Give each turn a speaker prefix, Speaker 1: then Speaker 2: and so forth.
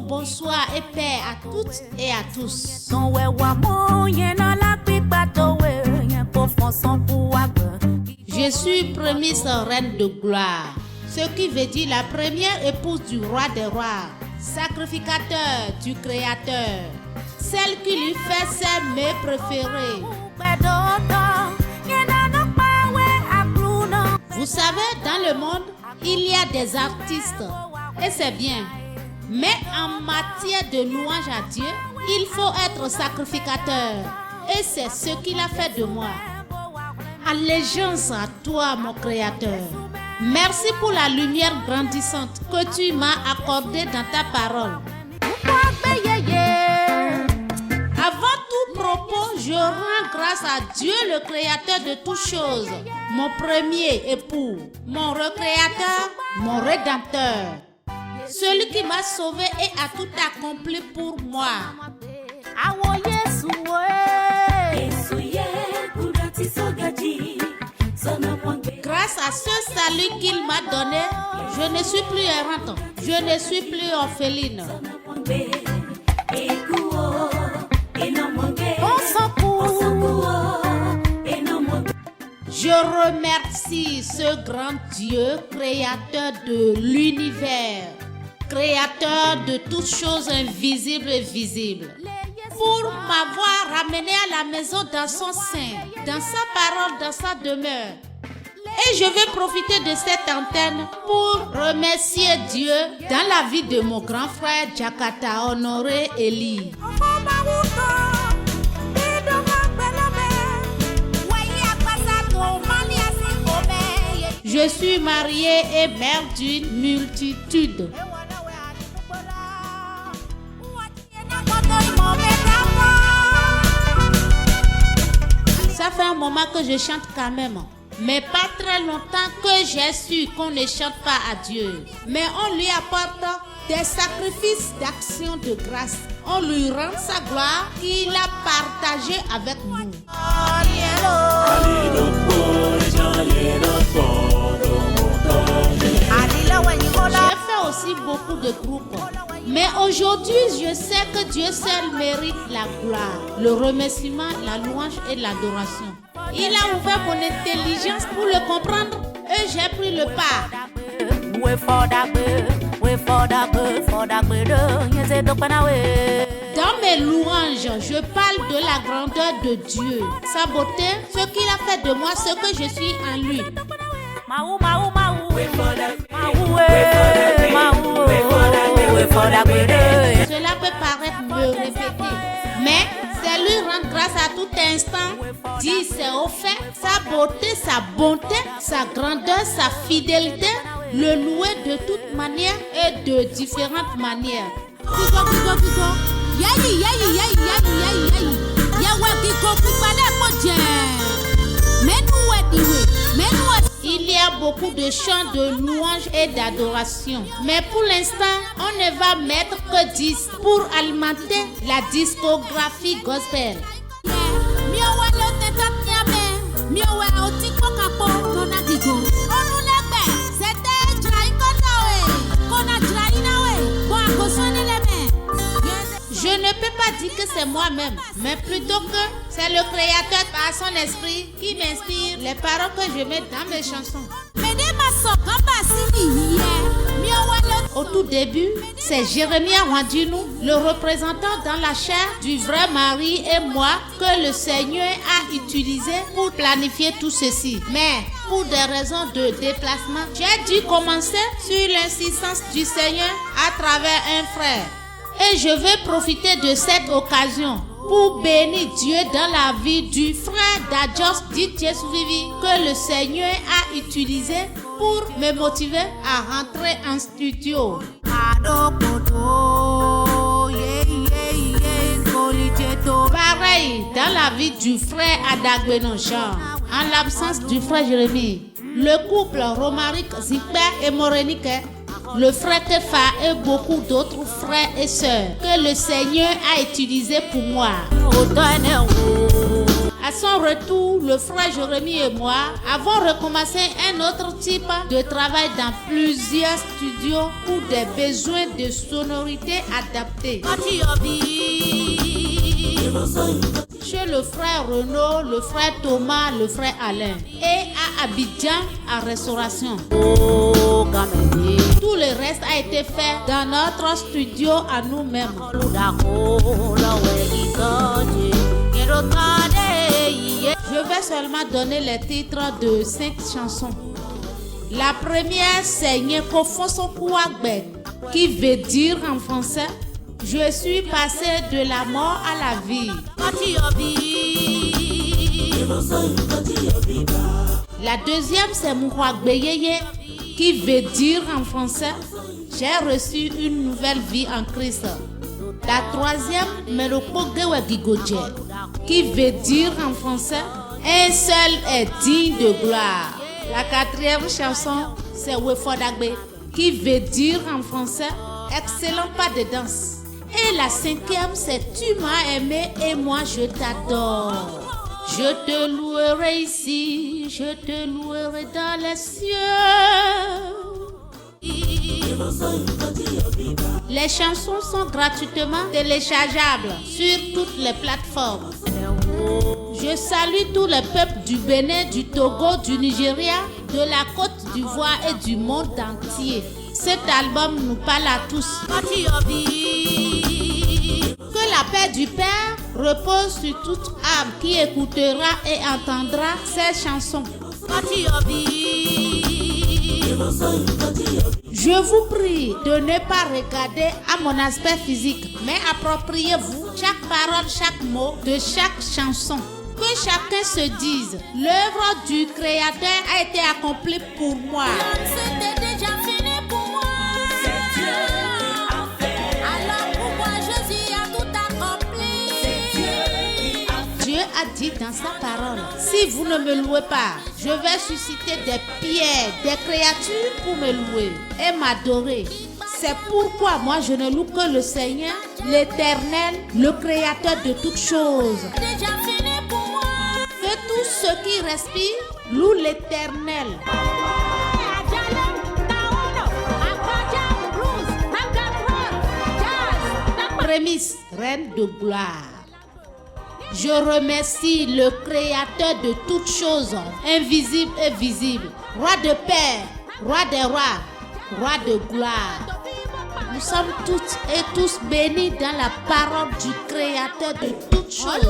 Speaker 1: bonsoir et paix à toutes et à tous. Je suis Prémisse Reine de Gloire, ce qui veut dire la première épouse du roi des rois, sacrificateur du Créateur, celle qui lui fait ses mets préférés. Vous savez, dans le monde, il y a des artistes, et c'est bien. Mais en matière de louange à Dieu, il faut être sacrificateur. Et c'est ce qu'il a fait de moi. Allégeance à toi, mon Créateur. Merci pour la lumière grandissante que tu m'as accordée dans ta parole. Avant tout propos, je rends grâce à Dieu, le Créateur de toutes choses, mon premier époux, mon recréateur, mon rédempteur, celui qui m'a sauvé et a tout accompli pour moi. Grâce à ce salut qu'il m'a donné, je ne suis plus errante, je ne suis plus orpheline. Je remercie ce grand Dieu, créateur de l'univers, créateur de toutes choses invisibles et visibles, pour m'avoir ramené à la maison dans son sein, dans sa parole, dans sa demeure. Et je vais profiter de cette antenne pour remercier Dieu dans la vie de mon grand frère Jakata Honoré Eli. Je suis mariée et mère d'une multitude. Ça fait un moment que je chante quand même. Mais pas très longtemps que j'ai su qu'on ne chante pas à Dieu. Mais on lui apporte des sacrifices d'action de grâce. On lui rend sa gloire qu'il a partagée avec nous. J'ai fait aussi beaucoup de groupes. Mais aujourd'hui, je sais que Dieu seul mérite la gloire, le remerciement, la louange et l'adoration. Il a ouvert mon intelligence pour le comprendre et j'ai pris le pas. Dans mes louanges, je parle de la grandeur de Dieu, sa beauté, ce qu'il a fait de moi, ce que je suis en lui. Cela peut paraître me répéter, mais c'est lui rendre grâce à tout instant, dire c'est au fait, sa beauté, sa bonté, sa grandeur, sa fidélité, le louer de toutes manières et de différentes manières. Il y a beaucoup de chants de louange et d'adoration. Mais pour l'instant, on ne va mettre que 10 pour alimenter la discographie gospel. Je ne peux pas dire que c'est moi-même, mais plutôt que c'est le Créateur par son esprit qui m'inspire les paroles que je mets dans mes chansons. Au tout début, c'est Jérémie Wandinou, le représentant dans la chair du vrai mari et moi, que le Seigneur a utilisé pour planifier tout ceci. Mais pour des raisons de déplacement, j'ai dû commencer sur l'insistance du Seigneur à travers un frère. Et je vais profiter de cette occasion pour bénir Dieu dans la vie du frère Dajos Didier Souvivi que le Seigneur a utilisé pour me motiver à rentrer en studio. Pareil dans la vie du frère Adagbenonchon, en l'absence du frère Jérémie, le couple Romaric Zikper et Morenique, le frère Tefa et beaucoup d'autres frères et sœurs que le Seigneur a utilisés pour moi. À son retour, le frère Jérémie et moi avons recommencé un autre type de travail dans plusieurs studios pour des besoins de sonorité adaptés. Chez le frère Renaud, le frère Thomas, le frère Alain. Et à Abidjan, à Restauration. Tout le reste a été fait dans notre studio à nous-mêmes. Je vais seulement donner les titres de 5 chansons. La première, c'est Nyeko Fosso Kouagbe, qui veut dire en français « Je suis passé de la mort à la vie ». La deuxième, c'est Mouhouagbe Yeye, qui veut dire en français « J'ai reçu une nouvelle vie en Christ ». La troisième, Merokogewe Gigodje, qui veut dire en français « Un seul est digne de gloire ». La quatrième chanson, c'est Wefodagbe, qui veut dire en français « Excellent pas de danse ». Et la cinquième, c'est « Tu m'as aimé et moi je t'adore ». Je te louerai ici, je te louerai dans les cieux. Les chansons sont gratuitement téléchargeables sur toutes les plateformes. Je salue tous les peuples du Bénin, du Togo, du Nigeria, de la Côte d'Ivoire et du monde entier. Cet album nous parle à tous. Que la paix du Père repose sur toute âme qui écoutera et entendra ces chansons. Je vous prie de ne pas regarder à mon aspect physique, mais appropriez-vous chaque parole, chaque mot de chaque chanson. Que chacun se dise, l'œuvre du Créateur a été accomplie pour moi. C'était déjà fini pour moi. C'est Dieu qui a fait. Alors pourquoi Jésus a tout accompli? C'est Dieu qui a fait. Dieu a dit dans sa parole, si vous ne me louez pas, je vais susciter des pierres, des créatures pour me louer et m'adorer. C'est pourquoi moi je ne loue que le Seigneur, l'Éternel, le Créateur de toutes choses. Déjà fini pour moi. Que tous ceux qui respirent louent l'Éternel. Prémisse, reine de gloire. Je remercie le Créateur de toutes choses, invisibles et visibles, roi de paix, roi des rois, roi de gloire. Nous sommes toutes et tous bénis dans la parole du Créateur de toutes choses.